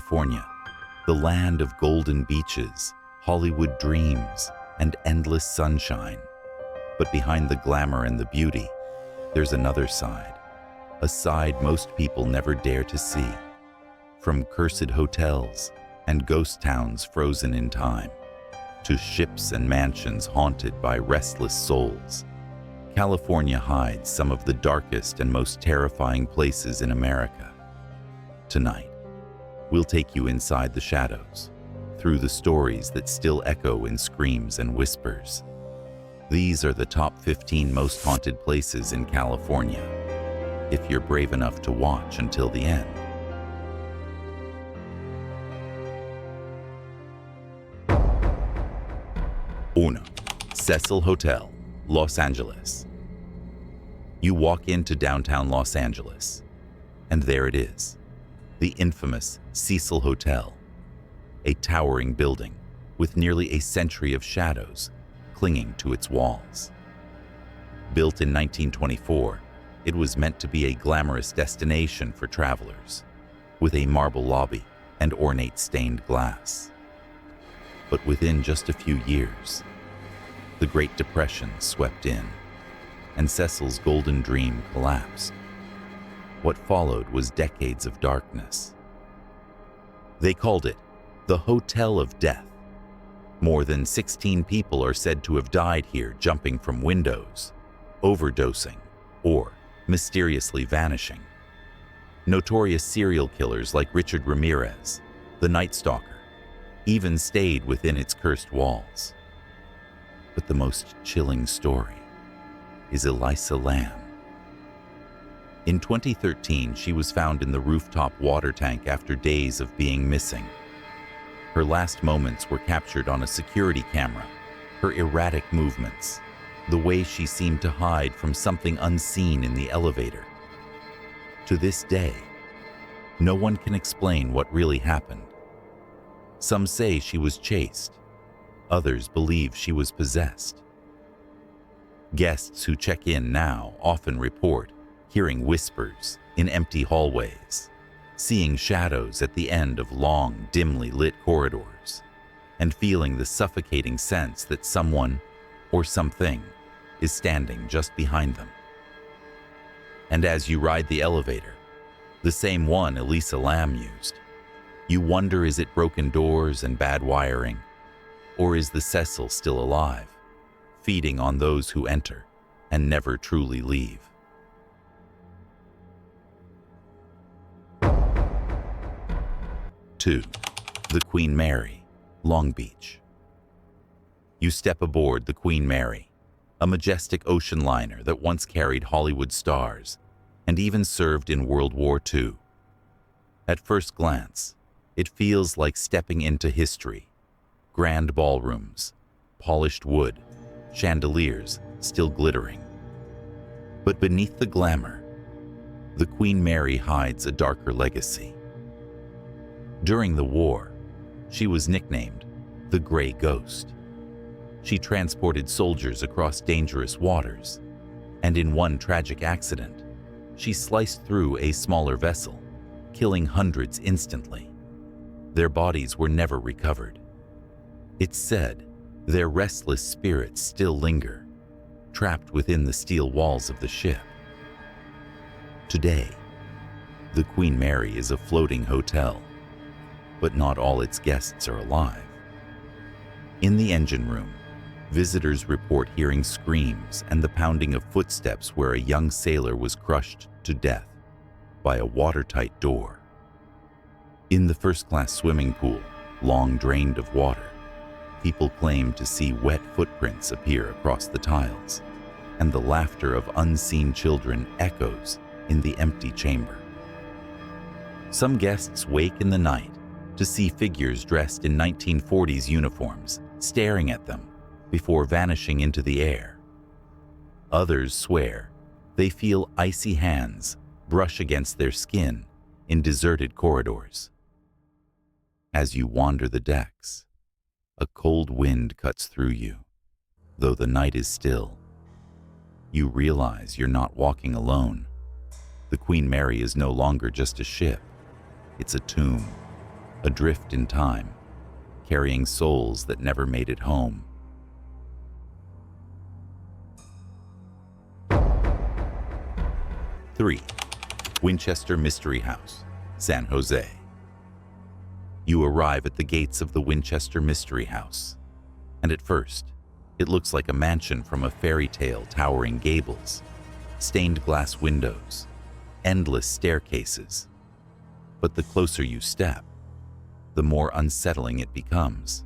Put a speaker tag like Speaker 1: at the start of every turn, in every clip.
Speaker 1: California, the land of golden beaches, Hollywood dreams, and endless sunshine. But behind the glamour and the beauty, there's another side, a side most people never dare to see. From cursed hotels and ghost towns frozen in time, to ships and mansions haunted by restless souls, California hides some of the darkest and most terrifying places in America. Tonight, we'll take you inside the shadows, through the stories that still echo in screams and whispers. These are the top 15 most haunted places in California, if you're brave enough to watch until the end. Uno, Cecil Hotel, Los Angeles. You walk into downtown Los Angeles, and there it is, the infamous Cecil Hotel, a towering building with nearly a century of shadows clinging to its walls. Built in 1924, it was meant to be a glamorous destination for travelers, with a marble lobby and ornate stained glass. But within just a few years, the Great Depression swept in, and Cecil's golden dream collapsed. What followed was decades of darkness. They called it the Hotel of Death. More than 16 people are said to have died here jumping from windows, overdosing, or mysteriously vanishing. Notorious serial killers like Richard Ramirez, the Night Stalker, even stayed within its cursed walls. But the most chilling story is Elisa Lam. In 2013, she was found in the rooftop water tank after days of being missing. Her last moments were captured on a security camera, her erratic movements, the way she seemed to hide from something unseen in the elevator. To this day, no one can explain what really happened. Some say she was chased. Others believe she was possessed. Guests who check in now often report hearing whispers in empty hallways, seeing shadows at the end of long, dimly lit corridors, and feeling the suffocating sense that someone or something is standing just behind them. And as you ride the elevator, the same one Elisa Lam used, you wonder, is it broken doors and bad wiring, or is the Cecil still alive, feeding on those who enter and never truly leave? Two, the Queen Mary, Long Beach. You step aboard the Queen Mary, a majestic ocean liner that once carried Hollywood stars and even served in World War II. At first glance, it feels like stepping into history. Grand ballrooms, polished wood, chandeliers still glittering. But beneath the glamour, the Queen Mary hides a darker legacy. During the war, she was nicknamed the Gray Ghost. She transported soldiers across dangerous waters, and in one tragic accident, she sliced through a smaller vessel, killing hundreds instantly. Their bodies were never recovered. It's said their restless spirits still linger, trapped within the steel walls of the ship. Today, the Queen Mary is a floating hotel, but not all its guests are alive. In the engine room, visitors report hearing screams and the pounding of footsteps where a young sailor was crushed to death by a watertight door. In the first-class swimming pool, long drained of water, people claim to see wet footprints appear across the tiles, and the laughter of unseen children echoes in the empty chamber. Some guests wake in the night to see figures dressed in 1940s uniforms staring at them before vanishing into the air. Others swear they feel icy hands brush against their skin in deserted corridors. As you wander the decks, a cold wind cuts through you, though the night is still. You realize you're not walking alone. The Queen Mary is no longer just a ship, it's a tomb, adrift in time, carrying souls that never made it home. Three, Winchester Mystery House, San Jose. You arrive at the gates of the Winchester Mystery House, and at first, it looks like a mansion from a fairy tale, towering gables, stained glass windows, endless staircases. But the closer you step, the more unsettling it becomes.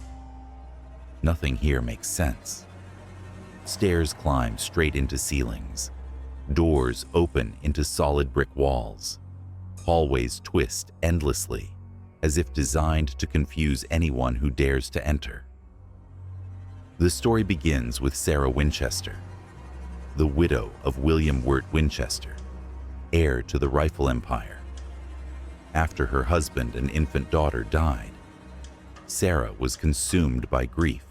Speaker 1: Nothing here makes sense. Stairs climb straight into ceilings. Doors open into solid brick walls. Hallways twist endlessly, as if designed to confuse anyone who dares to enter. The story begins with Sarah Winchester, the widow of William Wirt Winchester, heir to the rifle empire. After her husband and infant daughter died, Sarah was consumed by grief.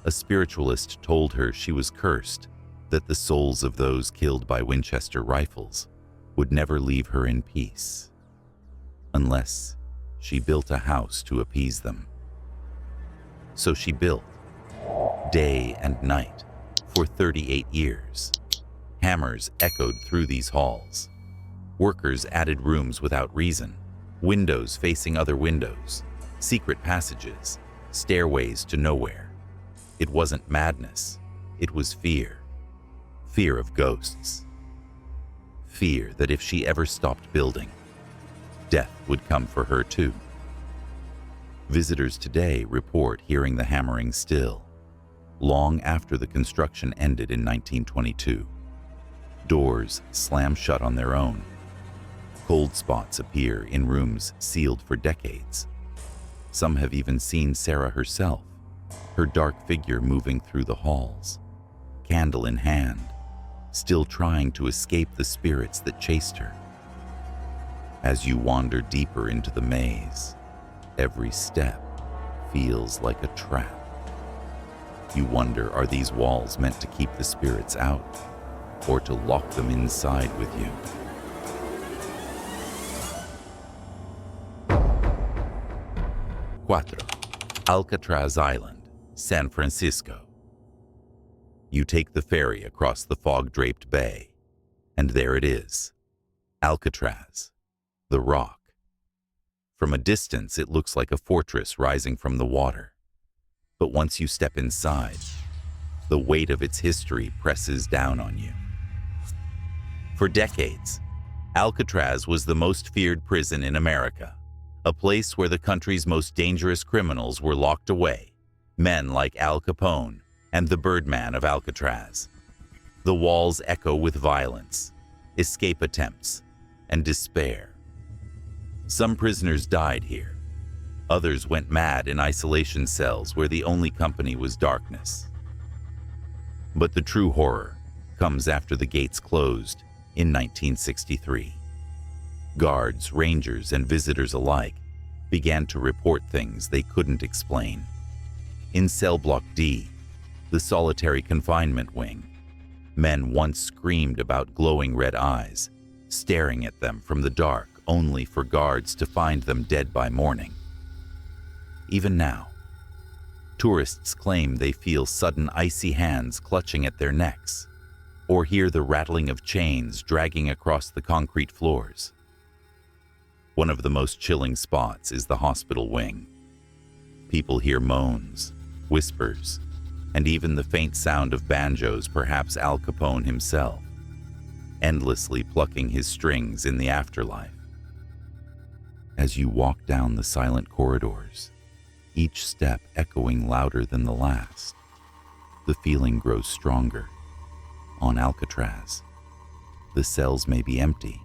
Speaker 1: A spiritualist told her she was cursed, that the souls of those killed by Winchester rifles would never leave her in peace, unless she built a house to appease them. So she built, day and night, for 38 years. Hammers echoed through these halls. Workers added rooms without reason, windows facing other windows, secret passages, stairways to nowhere. It wasn't madness, it was fear. Fear of ghosts. Fear that if she ever stopped building, death would come for her too. Visitors today report hearing the hammering still, long after the construction ended in 1922. Doors slam shut on their own. Cold spots appear in rooms sealed for decades. Some have even seen Sarah herself, her dark figure moving through the halls, candle in hand, still trying to escape the spirits that chased her. As you wander deeper into the maze, every step feels like a trap. You wonder, are these walls meant to keep the spirits out, or to lock them inside with you? Cuatro, Alcatraz Island, San Francisco. You take the ferry across the fog-draped bay, and there it is, Alcatraz, the rock. From a distance, it looks like a fortress rising from the water. But once you step inside, the weight of its history presses down on you. For decades, Alcatraz was the most feared prison in America, a place where the country's most dangerous criminals were locked away, men like Al Capone and the Birdman of Alcatraz. The walls echo with violence, escape attempts, and despair. Some prisoners died here. Others went mad in isolation cells where the only company was darkness. But the true horror comes after the gates closed in 1963. Guards, rangers, and visitors alike began to report things they couldn't explain. In Cell Block D, the solitary confinement wing, men once screamed about glowing red eyes, staring at them from the dark only for guards to find them dead by morning. Even now, tourists claim they feel sudden icy hands clutching at their necks, or hear the rattling of chains dragging across the concrete floors. One of the most chilling spots is the hospital wing. People hear moans, whispers, and even the faint sound of banjos, perhaps Al Capone himself, endlessly plucking his strings in the afterlife. As you walk down the silent corridors, each step echoing louder than the last, the feeling grows stronger. On Alcatraz, the cells may be empty,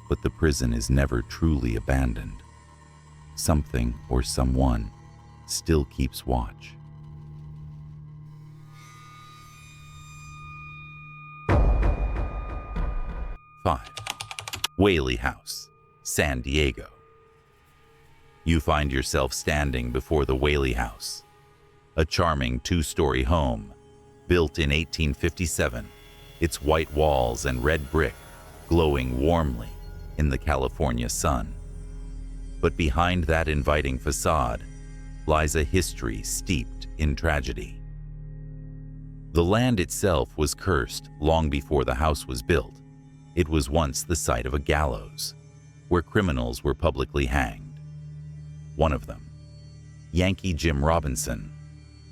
Speaker 1: but the prison is never truly abandoned. Something or someone still keeps watch. Five, Whaley House, San Diego. You find yourself standing before the Whaley House, a charming two-story home built in 1857, its white walls and red brick glowing warmly in the California sun. But behind that inviting facade lies a history steeped in tragedy. The land itself was cursed long before the house was built. It was once the site of a gallows, where criminals were publicly hanged. One of them, Yankee Jim Robinson,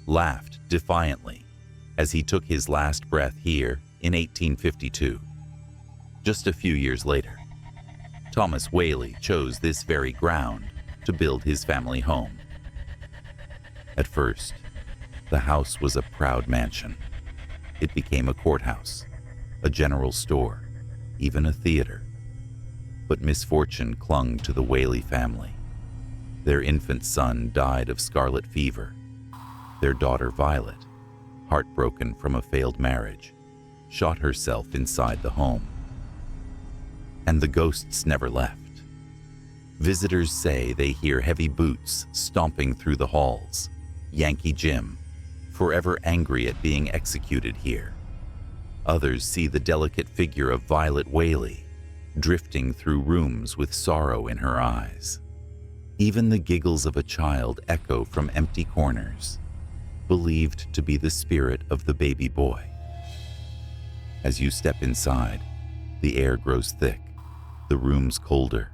Speaker 1: laughed defiantly as he took his last breath here in 1852. Just a few years later, Thomas Whaley chose this very ground to build his family home. At first, the house was a proud mansion. It became a courthouse, a general store, even a theater. But misfortune clung to the Whaley family. Their infant son died of scarlet fever. Their daughter Violet, heartbroken from a failed marriage, shot herself inside the home. And the ghosts never left. Visitors say they hear heavy boots stomping through the halls. Yankee Jim, forever angry at being executed here. Others see the delicate figure of Violet Whaley, drifting through rooms with sorrow in her eyes. Even the giggles of a child echo from empty corners, believed to be the spirit of the baby boy. As you step inside, the air grows thick, the rooms colder.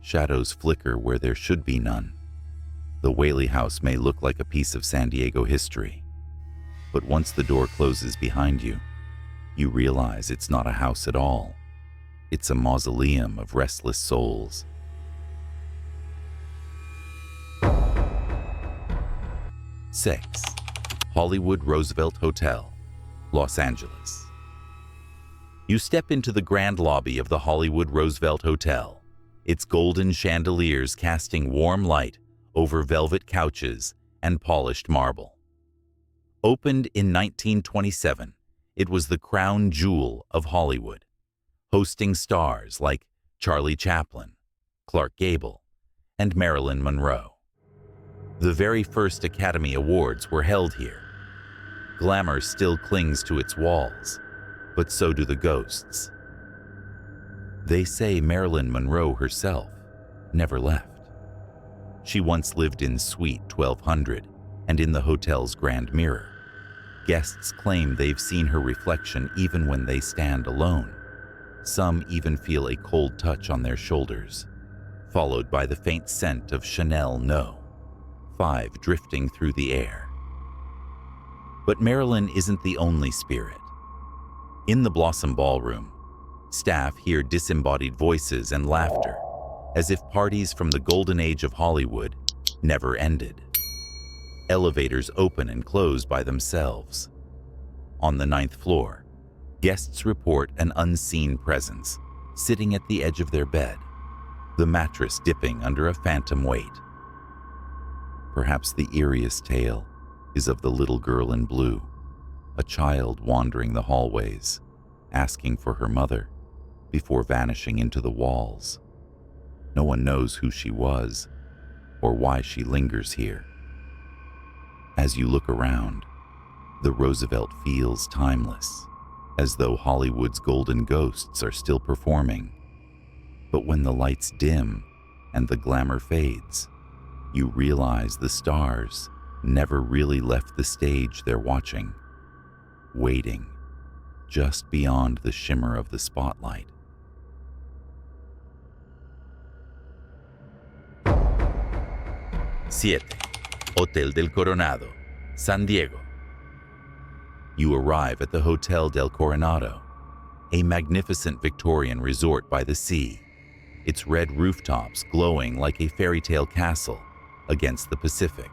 Speaker 1: Shadows flicker where there should be none. The Whaley house may look like a piece of San Diego history, but once the door closes behind you, you realize it's not a house at all. It's a mausoleum of restless souls. Six, Hollywood Roosevelt Hotel, Los Angeles. You step into the grand lobby of the Hollywood Roosevelt Hotel, its golden chandeliers casting warm light over velvet couches and polished marble. Opened in 1927, it was the crown jewel of Hollywood, hosting stars like Charlie Chaplin, Clark Gable, and Marilyn Monroe. The very first Academy Awards were held here. Glamour still clings to its walls, but so do the ghosts. They say Marilyn Monroe herself never left. She once lived in Suite 1200 and in the hotel's grand mirror. Guests claim they've seen her reflection even when they stand alone. Some even feel a cold touch on their shoulders, followed by the faint scent of Chanel No. 5 drifting through the air. But Marilyn isn't the only spirit. In the Blossom Ballroom, staff hear disembodied voices and laughter, as if parties from the golden age of Hollywood never ended. Elevators open and close by themselves. On the 9th floor, guests report an unseen presence sitting at the edge of their bed, the mattress dipping under a phantom weight. Perhaps the eeriest tale is of the little girl in blue, a child wandering the hallways, asking for her mother, before vanishing into the walls. No one knows who she was or why she lingers here. As you look around, the Roosevelt feels timeless, as though Hollywood's golden ghosts are still performing. But when the lights dim and the glamour fades, you realize the stars never really left the stage they're watching, waiting just beyond the shimmer of the spotlight. Siete, Hotel del Coronado, San Diego. You arrive at the Hotel del Coronado, a magnificent Victorian resort by the sea, its red rooftops glowing like a fairy tale castle against the Pacific.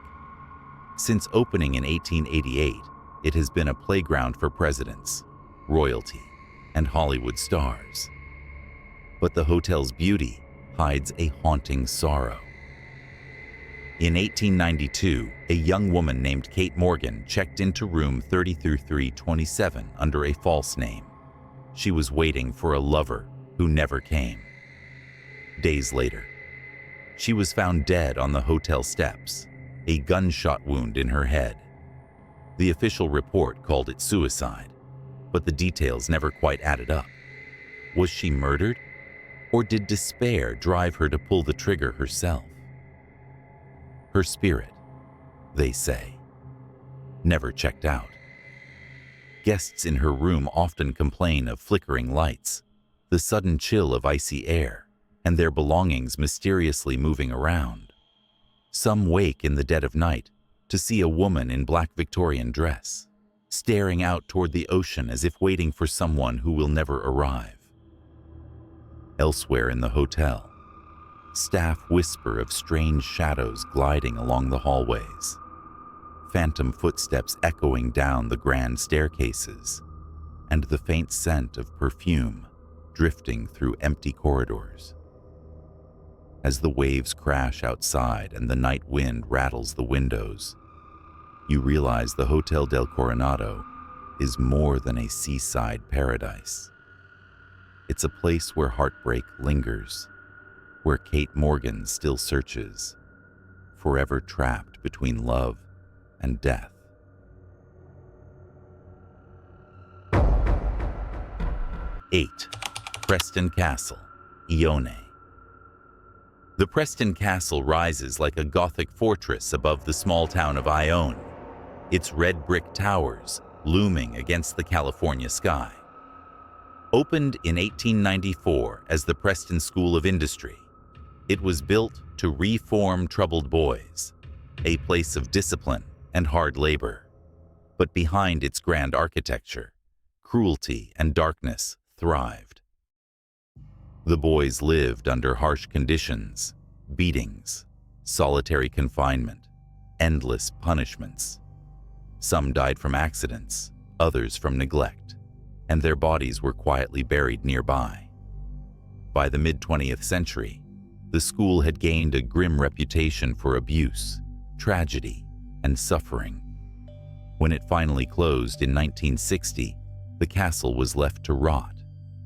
Speaker 1: Since opening in 1888, it has been a playground for presidents, royalty, and Hollywood stars. But the hotel's beauty hides a haunting sorrow. In 1892, a young woman named Kate Morgan checked into room 3327 under a false name. She was waiting for a lover who never came. Days later, she was found dead on the hotel steps, a gunshot wound in her head. The official report called it suicide, but the details never quite added up. Was she murdered? Or did despair drive her to pull the trigger herself? Her spirit, they say, never checked out. Guests in her room often complain of flickering lights, the sudden chill of icy air, and their belongings mysteriously moving around. Some wake in the dead of night to see a woman in black Victorian dress, staring out toward the ocean as if waiting for someone who will never arrive. Elsewhere in the hotel, staff whisper of strange shadows gliding along the hallways, phantom footsteps echoing down the grand staircases, and the faint scent of perfume drifting through empty corridors. As the waves crash outside and the night wind rattles the windows, you realize the Hotel del Coronado is more than a seaside paradise. It's a place where heartbreak lingers, where Kate Morgan still searches, forever trapped between love and death. Eight, Preston Castle, Ione. The Preston Castle rises like a Gothic fortress above the small town of Ione, its red brick towers looming against the California sky. Opened in 1894 as the Preston School of Industry, it was built to reform troubled boys, a place of discipline and hard labor. But behind its grand architecture, cruelty and darkness thrived. The boys lived under harsh conditions, beatings, solitary confinement, endless punishments. Some died from accidents, others from neglect, and their bodies were quietly buried nearby. By the mid-20th century, the school had gained a grim reputation for abuse, tragedy, and suffering. When it finally closed in 1960, the castle was left to rot,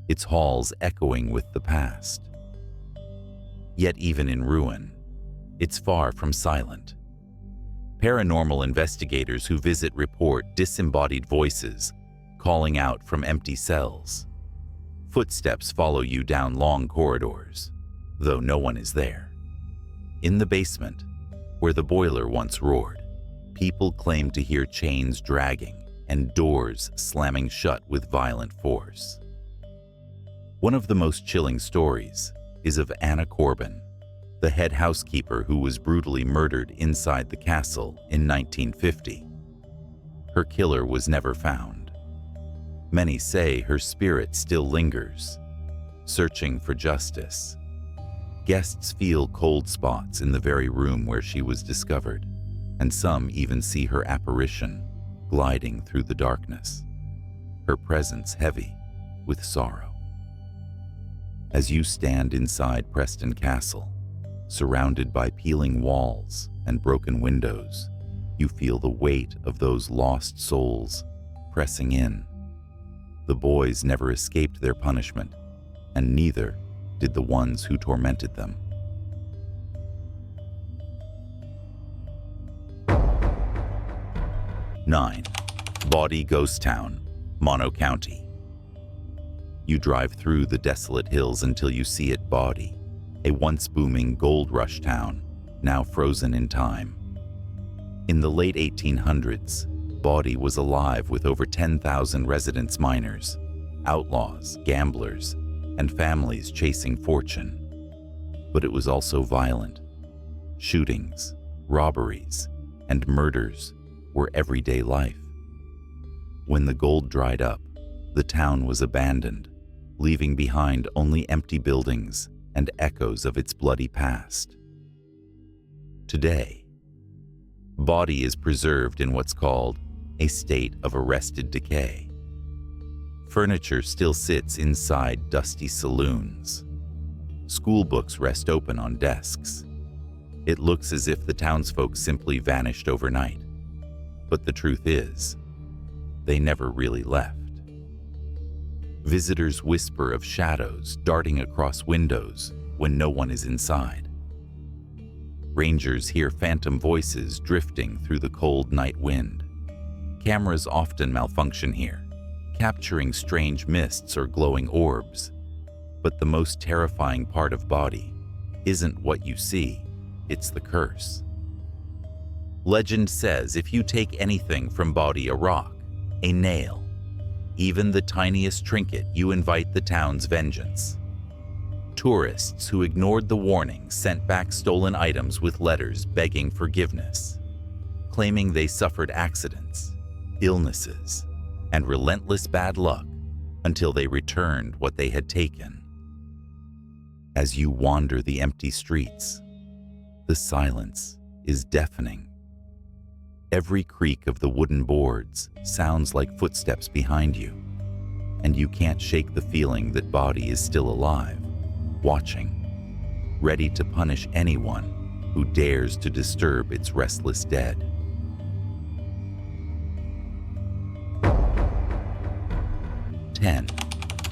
Speaker 1: its halls echoing with the past. Yet even in ruin, it's far from silent. Paranormal investigators who visit report disembodied voices calling out from empty cells. Footsteps follow you down long corridors, though no one is there. In the basement, where the boiler once roared, people claim to hear chains dragging and doors slamming shut with violent force. One of the most chilling stories is of Anna Corbin, the head housekeeper who was brutally murdered inside the castle in 1950. Her killer was never found. Many say her spirit still lingers, searching for justice. Guests feel cold spots in the very room where she was discovered, and some even see her apparition gliding through the darkness, her presence heavy with sorrow. As you stand inside Preston Castle, surrounded by peeling walls and broken windows, you feel the weight of those lost souls pressing in. The boys never escaped their punishment, and neither did the ones who tormented them. 9. Bawdy Ghost Town, Mono County. You drive through the desolate hills until you see it Bawdy, a once booming gold rush town, now frozen in time. In the late 1800s, Bawdy was alive with over 10,000 residents miners, outlaws, gamblers, and families chasing fortune. But it was also violent. Shootings, robberies, and murders were everyday life. When the gold dried up, the town was abandoned, leaving behind only empty buildings and echoes of its bloody past. Today, Bawdy is preserved in what's called a state of arrested decay. Furniture still sits inside dusty saloons. School books rest open on desks. It looks as if the townsfolk simply vanished overnight. But the truth is, they never really left. Visitors whisper of shadows darting across windows when no one is inside. Rangers hear phantom voices drifting through the cold night wind. Cameras often malfunction here, capturing strange mists or glowing orbs. But the most terrifying part of Body isn't what you see, it's the curse. Legend says if you take anything from Body, a rock, a nail, even the tiniest trinket, you invite the town's vengeance. Tourists who ignored the warning sent back stolen items with letters begging forgiveness, claiming they suffered accidents, illnesses, and relentless bad luck until they returned what they had taken. As you wander the empty streets, the silence is deafening. Every creak of the wooden boards sounds like footsteps behind you, and you can't shake the feeling that Body is still alive, watching, ready to punish anyone who dares to disturb its restless dead.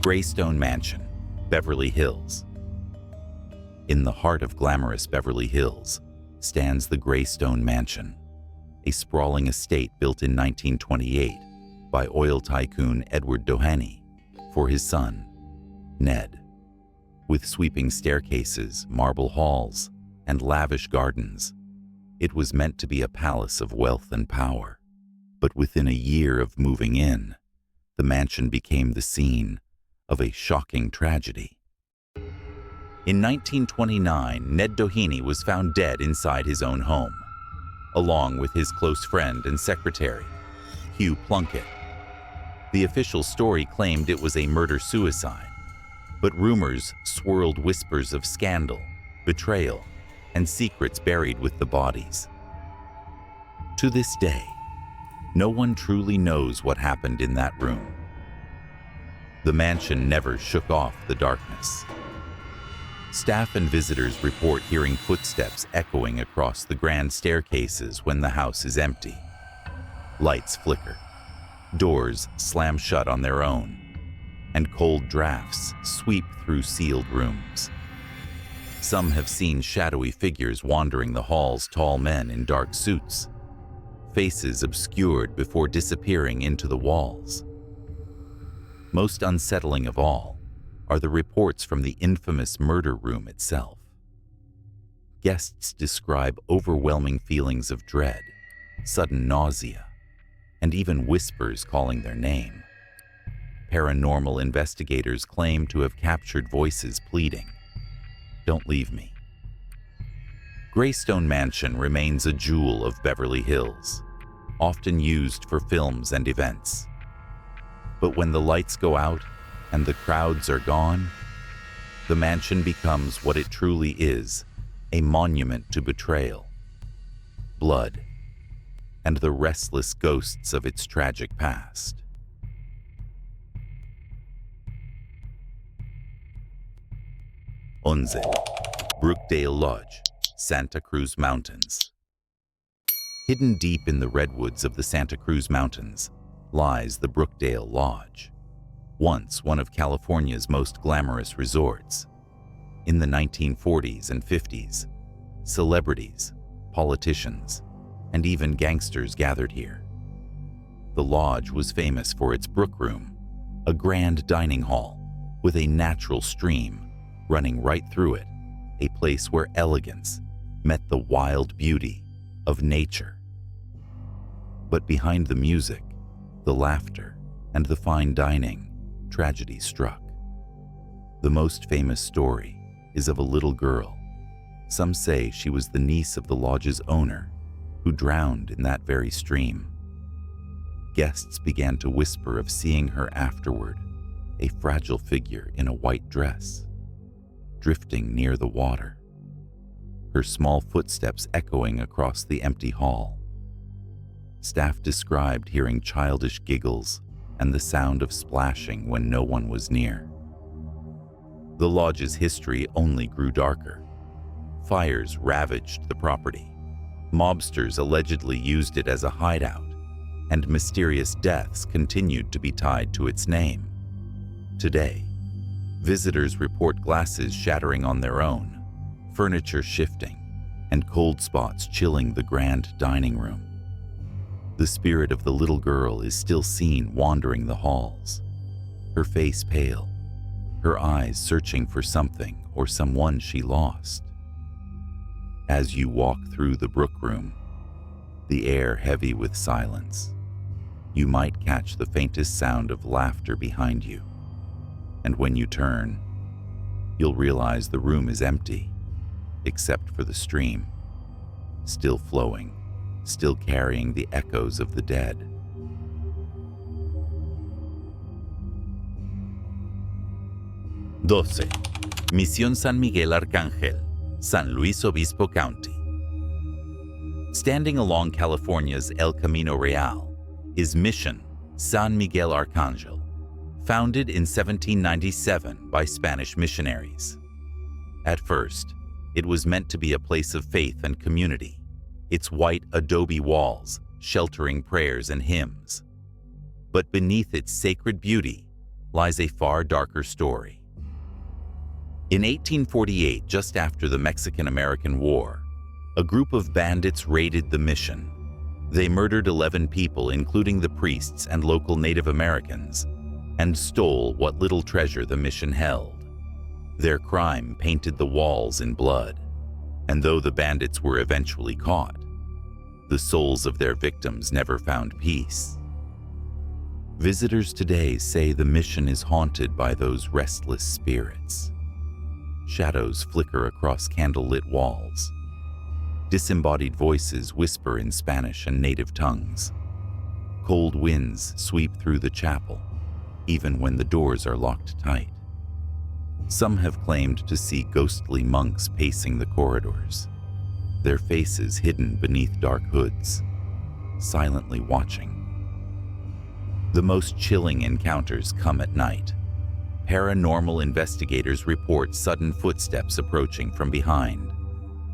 Speaker 1: Greystone Mansion, Beverly Hills. In the heart of glamorous Beverly Hills stands the Greystone Mansion, a sprawling estate built in 1928 by oil tycoon Edward Doheny for his son, Ned. With sweeping staircases, marble halls, and lavish gardens, it was meant to be a palace of wealth and power. But within a year of moving in, the mansion became the scene of a shocking tragedy. In 1929, Ned Doheny was found dead inside his own home, along with his close friend and secretary, Hugh Plunkett. The official story claimed it was a murder-suicide, but rumors swirled whispers of scandal, betrayal, and secrets buried with the bodies. To this day, no one truly knows what happened in that room. The mansion never shook off the darkness. Staff and visitors report hearing footsteps echoing across the grand staircases when the house is empty. Lights flicker, doors slam shut on their own, and cold drafts sweep through sealed rooms. Some have seen shadowy figures wandering the halls, tall men in dark suits, faces obscured before disappearing into the walls. Most unsettling of all are the reports from the infamous murder room itself. Guests describe overwhelming feelings of dread, sudden nausea, and even whispers calling their name. Paranormal investigators claim to have captured voices pleading, "Don't leave me." Greystone Mansion remains a jewel of Beverly Hills, often used for films and events. But when the lights go out and the crowds are gone, the mansion becomes what it truly is, a monument to betrayal, blood, and the restless ghosts of its tragic past. Unzen, Brookdale Lodge, Santa Cruz Mountains. Hidden deep in the redwoods of the Santa Cruz Mountains lies the Brookdale Lodge, once one of California's most glamorous resorts. In the 1940s and 50s, celebrities, politicians, and even gangsters gathered here. The lodge was famous for its brook room, a grand dining hall with a natural stream running right through it, a place where elegance met the wild beauty of nature. But behind the music, the laughter, and the fine dining, tragedy struck. The most famous story is of a little girl. Some say she was the niece of the lodge's owner, who drowned in that very stream. Guests began to whisper of seeing her afterward, a fragile figure in a white dress, drifting near the water, her small footsteps echoing across the empty hall. Staff described hearing childish giggles and the sound of splashing when no one was near. The lodge's history only grew darker. Fires ravaged the property. Mobsters allegedly used it as a hideout, and mysterious deaths continued to be tied to its name. Today, visitors report glasses shattering on their own, furniture shifting, and cold spots chilling the grand dining room. The spirit of the little girl is still seen wandering the halls, her face pale, her eyes searching for something or someone she lost. As you walk through the brook room, the air heavy with silence, you might catch the faintest sound of laughter behind you. And when you turn, you'll realize the room is empty, except for the stream, still flowing, still carrying the echoes of the dead. Doce. Misión San Miguel Arcángel, San Luis Obispo County. Standing along California's El Camino Real is Mission San Miguel Arcángel, founded in 1797 by Spanish missionaries. At first, it was meant to be a place of faith and community, its white adobe walls sheltering prayers and hymns. But beneath its sacred beauty lies a far darker story. In 1848, just after the Mexican-American War, a group of bandits raided the mission. They murdered 11 people, including the priests and local Native Americans, and stole what little treasure the mission held. Their crime painted the walls in blood, and though the bandits were eventually caught, the souls of their victims never found peace. Visitors today say the mission is haunted by those restless spirits. Shadows flicker across candlelit walls. Disembodied voices whisper in Spanish and native tongues. Cold winds sweep through the chapel, even when the doors are locked tight. Some have claimed to see ghostly monks pacing the corridors, their faces hidden beneath dark hoods, silently watching. The most chilling encounters come at night. Paranormal investigators report sudden footsteps approaching from behind,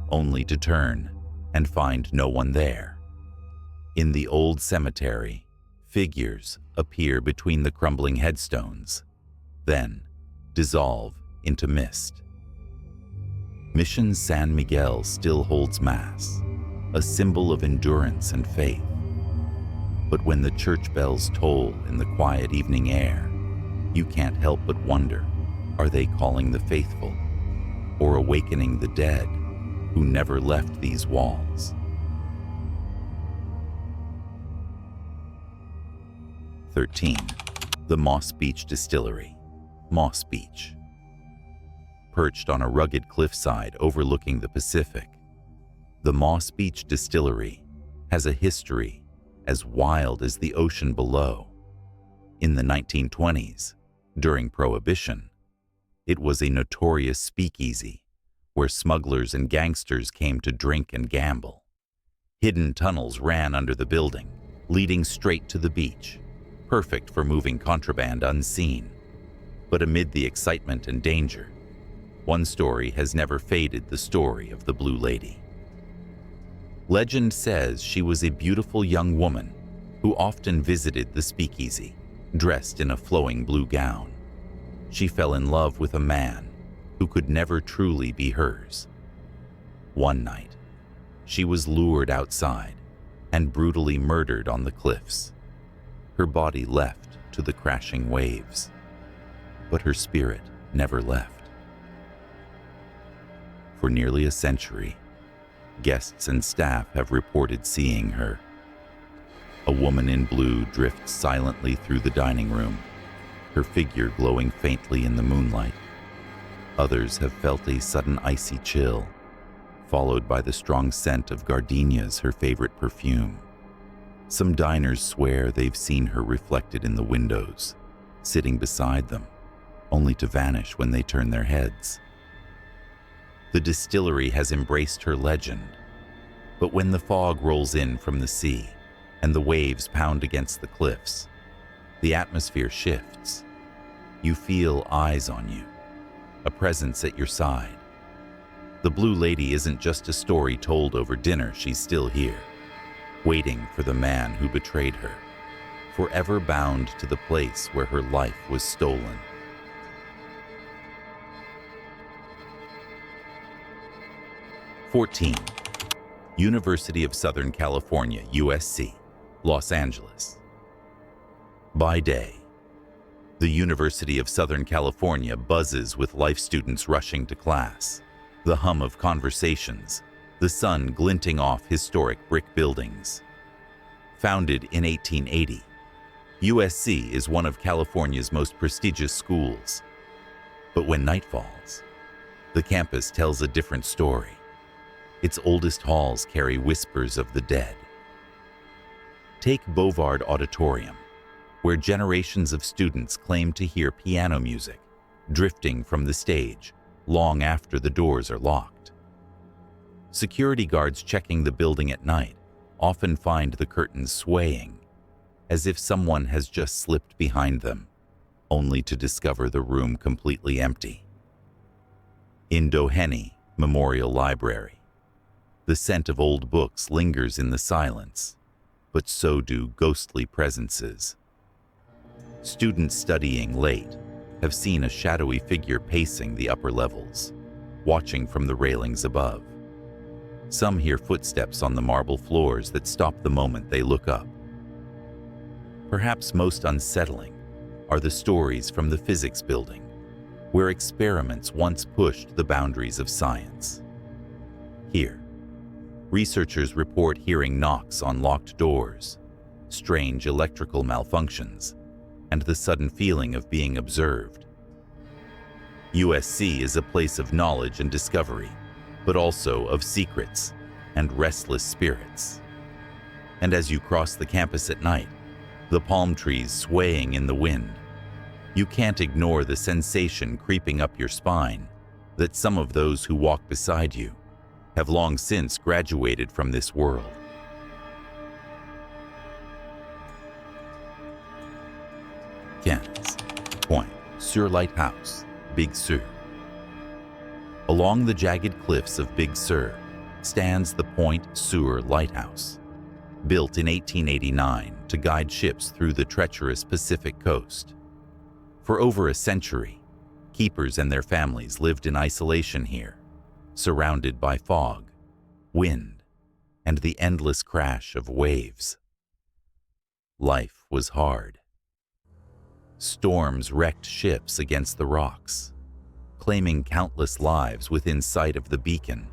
Speaker 1: only to turn and find no one there. In the old cemetery, figures appear between the crumbling headstones, then dissolve into mist. Mission San Miguel still holds Mass, a symbol of endurance and faith. But when the church bells toll in the quiet evening air, you can't help but wonder, are they calling the faithful or awakening the dead who never left these walls? 13. The Moss Beach Distillery, Moss Beach. Perched on a rugged cliffside overlooking the Pacific, the Moss Beach Distillery has a history as wild as the ocean below. In the 1920s, during Prohibition, it was a notorious speakeasy where smugglers and gangsters came to drink and gamble. Hidden tunnels ran under the building, leading straight to the beach, perfect for moving contraband unseen. But amid the excitement and danger, one story has never faded: the story of the Blue Lady. Legend says she was a beautiful young woman who often visited the speakeasy, dressed in a flowing blue gown. She fell in love with a man who could never truly be hers. One night, she was lured outside and brutally murdered on the cliffs. Her body left to the crashing waves, but her spirit never left. For nearly a century, guests and staff have reported seeing her. A woman in blue drifts silently through the dining room, her figure glowing faintly in the moonlight. Others have felt a sudden icy chill, followed by the strong scent of gardenias, her favorite perfume. Some diners swear they've seen her reflected in the windows, sitting beside them, only to vanish when they turn their heads. The distillery has embraced her legend, but when the fog rolls in from the sea and the waves pound against the cliffs, the atmosphere shifts. You feel eyes on you, a presence at your side. The Blue Lady isn't just a story told over dinner, she's still here, waiting for the man who betrayed her, forever bound to the place where her life was stolen. (14) University of Southern California, USC, Los Angeles. By day, The University of Southern California buzzes with life students rushing to class, the hum of conversations, the sun glinting off historic brick buildings. Founded in 1880, USC is one of California's most prestigious schools. But when night falls, the campus tells a different story. Its oldest halls carry whispers of the dead. Take Bovard Auditorium, where generations of students claim to hear piano music drifting from the stage long after the doors are locked. Security guards checking the building at night often find the curtains swaying, as if someone has just slipped behind them, only to discover the room completely empty. In Doheny Memorial Library, the scent of old books lingers in the silence, but so do ghostly presences. Students studying late have seen a shadowy figure pacing the upper levels, watching from the railings above. Some hear footsteps on the marble floors that stop the moment they look up. Perhaps most unsettling are the stories from the physics building, where experiments once pushed the boundaries of science. Here, researchers report hearing knocks on locked doors, strange electrical malfunctions, and the sudden feeling of being observed. USC is a place of knowledge and discovery, but also of secrets and restless spirits. And as you cross the campus at night, the palm trees swaying in the wind, you can't ignore the sensation creeping up your spine that some of those who walk beside you have long since graduated from this world. Point Su Lighthouse, Big Sur. Along the jagged cliffs of Big Sur stands the Point Sur Lighthouse, built in 1889 to guide ships through the treacherous Pacific coast. For over a century, keepers and their families lived in isolation here, surrounded by fog, wind, and the endless crash of waves. Life was hard. Storms wrecked ships against the rocks, claiming countless lives within sight of the beacon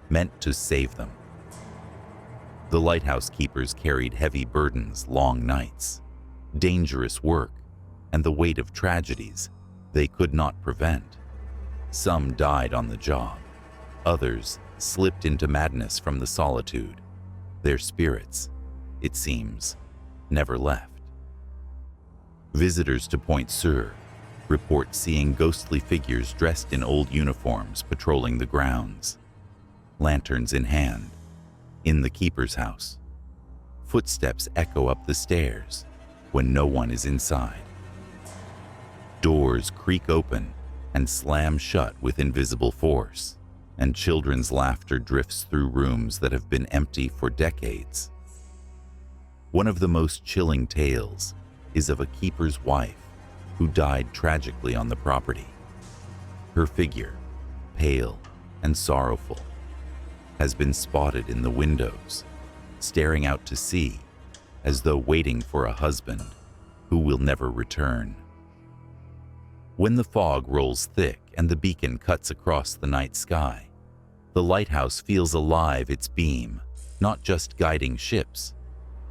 Speaker 1: meant to save them. The lighthouse keepers carried heavy burdens long nights, dangerous work, and the weight of tragedies they could not prevent. Some died on the job. Others slipped into madness from the solitude. Their spirits, it seems, never left. Visitors to Point Sur report seeing ghostly figures dressed in old uniforms patrolling the grounds, lanterns in hand, in the keeper's house. Footsteps echo up the stairs when no one is inside. Doors creak open and slam shut with invisible force, and children's laughter drifts through rooms that have been empty for decades. One of the most chilling tales is of a keeper's wife who died tragically on the property. Her figure, pale and sorrowful, has been spotted in the windows, staring out to sea as though waiting for a husband who will never return. When the fog rolls thick and the beacon cuts across the night sky, the lighthouse feels alive, its beam, not just guiding ships,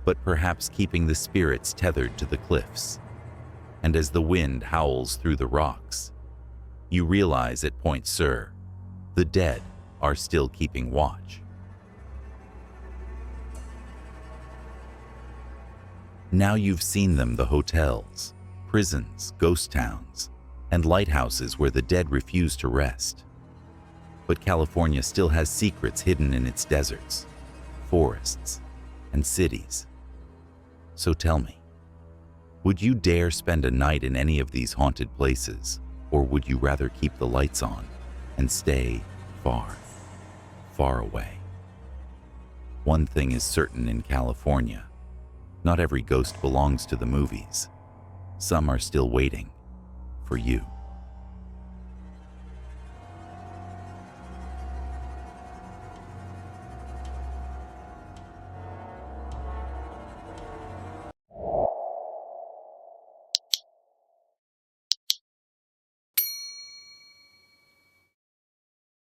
Speaker 1: but perhaps keeping the spirits tethered to the cliffs. And as the wind howls through the rocks, you realize at Point Sur, the dead are still keeping watch. Now you've seen them, the hotels, prisons, ghost towns, and lighthouses where the dead refuse to rest. But California still has secrets hidden in its deserts, forests, and cities. So tell me, would you dare spend a night in any of these haunted places, or would you rather keep the lights on and stay far, far away? One thing is certain in California: not every ghost belongs to the movies. Some are still waiting for you.